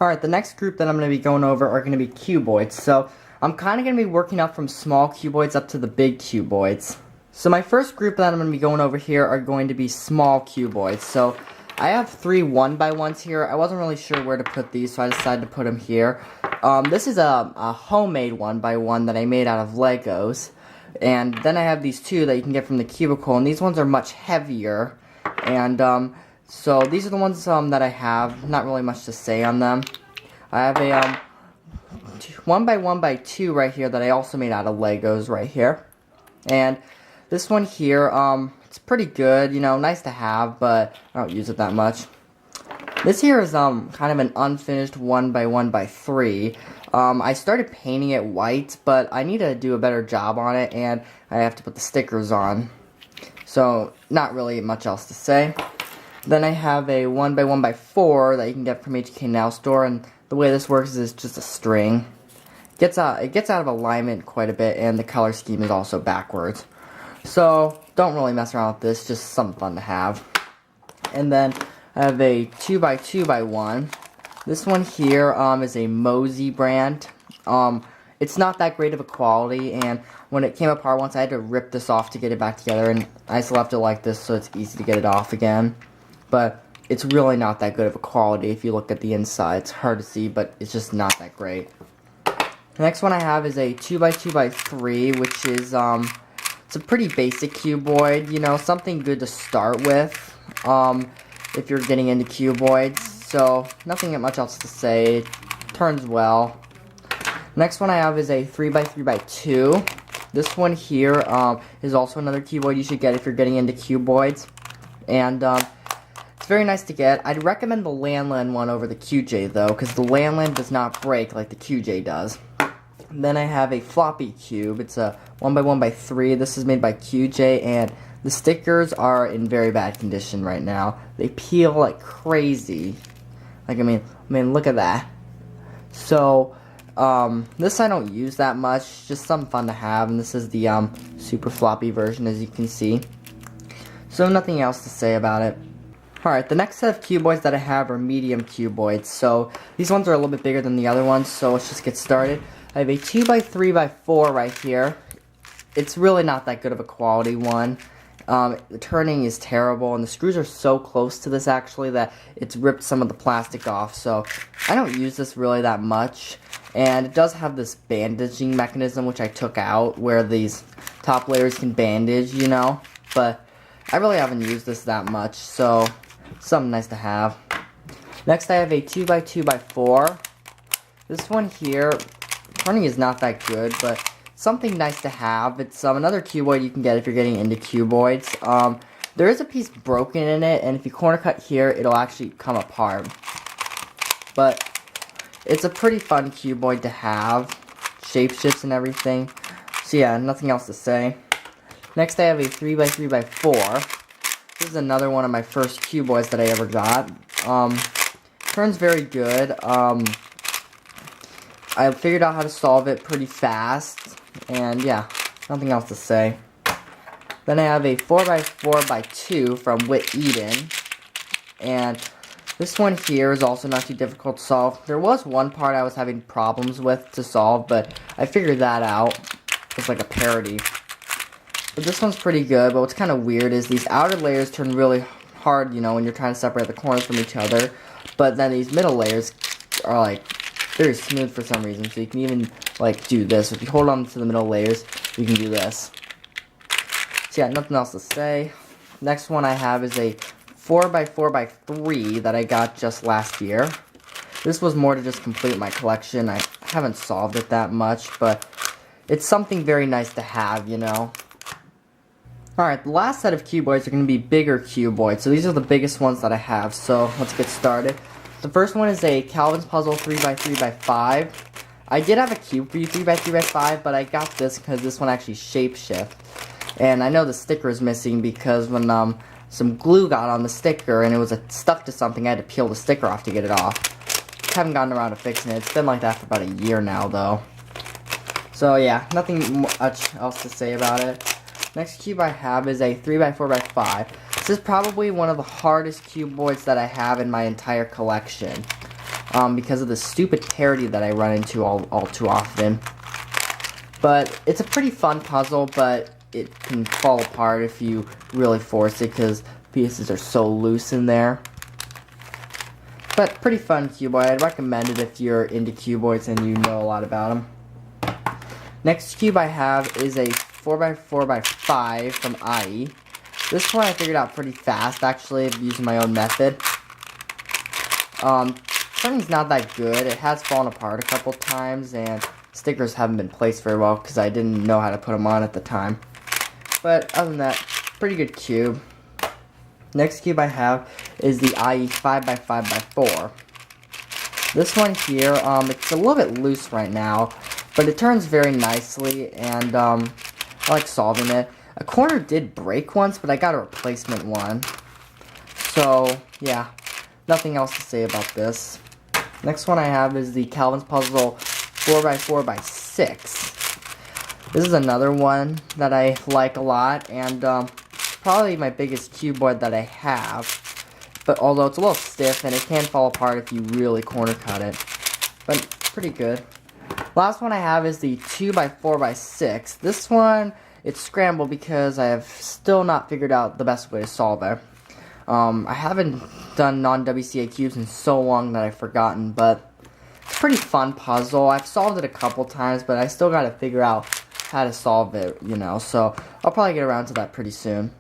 Alright, the next group that I'm going to be going over are going to be cuboids. So, I'm kind of going to be working up from small cuboids up to the big cuboids. So my first group that I'm going to be going over here are going to be small cuboids. So, I have 3 1x1s here. I wasn't really sure where to put these, so I decided to put them here. This is a homemade 1x1 that I made out of Legos. And then I have these 2 that you can get from the cubicle, and these ones are much heavier. And, so these are the ones that I have. Not really much to say on them. I have a 1x1x2 right here that I also made out of Legos right here. And this one here, it's pretty good, you know, nice to have, but I don't use it that much. This here is kind of an unfinished 1x1x3. I started painting it white, but I need to do a better job on it, and I have to put the stickers on. So, not really much else to say. Then I have a 1x1x4 that you can get from HK Now Store, and the way this works is just a string. It gets out of alignment quite a bit, and the color scheme is also backwards. So, don't really mess around with this, just something fun to have. And then I have a 2x2x1. This one here is a Mosey brand. It's not that great of a quality, and when it came apart once, I had to rip this off to get it back together, and I just left it like this so it's easy to get it off again. But it's really not that good of a quality if you look at the inside. It's hard to see, but it's just not that great. The next one I have is a 2x2x3, which is, it's a pretty basic cuboid, you know, something good to start with, if you're getting into cuboids. So, nothing much else to say. It turns well. Next one I have is a 3x3x2. This one here, is also another cuboid you should get if you're getting into cuboids. And, it's very nice to get. I'd recommend the Lanlan one over the QJ though, because the Lanlan does not break like the QJ does. And then I have a floppy cube. It's a 1x1x3. This is made by QJ, and the stickers are in very bad condition right now. They peel like crazy. Like, I mean, look at that. So, this I don't use that much. Just something fun to have, and this is the super floppy version, as you can see. So, nothing else to say about it. Alright, the next set of cuboids that I have are medium cuboids. So, these ones are a little bit bigger than the other ones, so let's just get started. I have a 2x3x4 right here. It's really not that good of a quality one. The turning is terrible, and the screws are so close to this actually that it's ripped some of the plastic off. So, I don't use this really that much. And it does have this bandaging mechanism, which I took out, where these top layers can bandage, you know. But I really haven't used this that much, so something nice to have. Next I have a 2x2x4. This one here, turning is not that good, but something nice to have. It's another cuboid you can get if you're getting into cuboids. There is a piece broken in it, and if you corner cut here, it'll actually come apart. But it's a pretty fun cuboid to have. Shapeshifts and everything. So yeah, nothing else to say. Next I have a 3x3x4. This is another one of my first cuboids that I ever got. Turns very good. I figured out how to solve it pretty fast. And yeah, nothing else to say. Then I have a 4x4x2 from Whit Eden. And this one here is also not too difficult to solve. There was one part I was having problems with to solve, but I figured that out. It's like a parody. But this one's pretty good, but what's kind of weird is these outer layers turn really hard, you know, when you're trying to separate the corners from each other. But then these middle layers are, like, very smooth for some reason. So you can even, like, do this. If you hold on to the middle layers, you can do this. So yeah, nothing else to say. Next one I have is a 4x4x3 that I got just last year. This was more to just complete my collection. I haven't solved it that much, but it's something very nice to have, you know. Alright, the last set of cuboids are going to be bigger cuboids. So these are the biggest ones that I have. So let's get started. The first one is a Calvin's Puzzle 3x3x5. I did have a Cube View 3x3x5, but I got this because this one actually shapeshift. And I know the sticker is missing because when some glue got on the sticker and it was stuck to something, I had to peel the sticker off to get it off. Haven't gotten around to fixing it. It's been like that for about a year now, though. So yeah, nothing much else to say about it. Next cube I have is a 3x4x5. This is probably one of the hardest cuboids that I have in my entire collection. because of the stupidity that I run into all too often. But it's a pretty fun puzzle, but it can fall apart if you really force it because pieces are so loose in there. But pretty fun cuboid. I'd recommend it if you're into cuboids and you know a lot about them. Next cube I have is a 4x4x5 from IE. This one I figured out pretty fast, actually, using my own method. Printing's not that good. It has fallen apart a couple times, and stickers haven't been placed very well because I didn't know how to put them on at the time. But other than that, pretty good cube. Next cube I have is the IE 5x5x4. This one here, it's a little bit loose right now, but it turns very nicely, and I like solving it. A corner did break once, but I got a replacement one. So, yeah, nothing else to say about this. Next one I have is the Calvin's Puzzle 4x4x6. This is another one that I like a lot, and probably my biggest cuboid that I have. But although it's a little stiff, and it can fall apart if you really corner cut it. But pretty good. Last one I have is the 2x4x6. This one, it's scrambled because I have still not figured out the best way to solve it. I haven't done non-WCA cubes in so long that I've forgotten, but it's a pretty fun puzzle. I've solved it a couple times, but I still gotta figure out how to solve it, you know, so I'll probably get around to that pretty soon.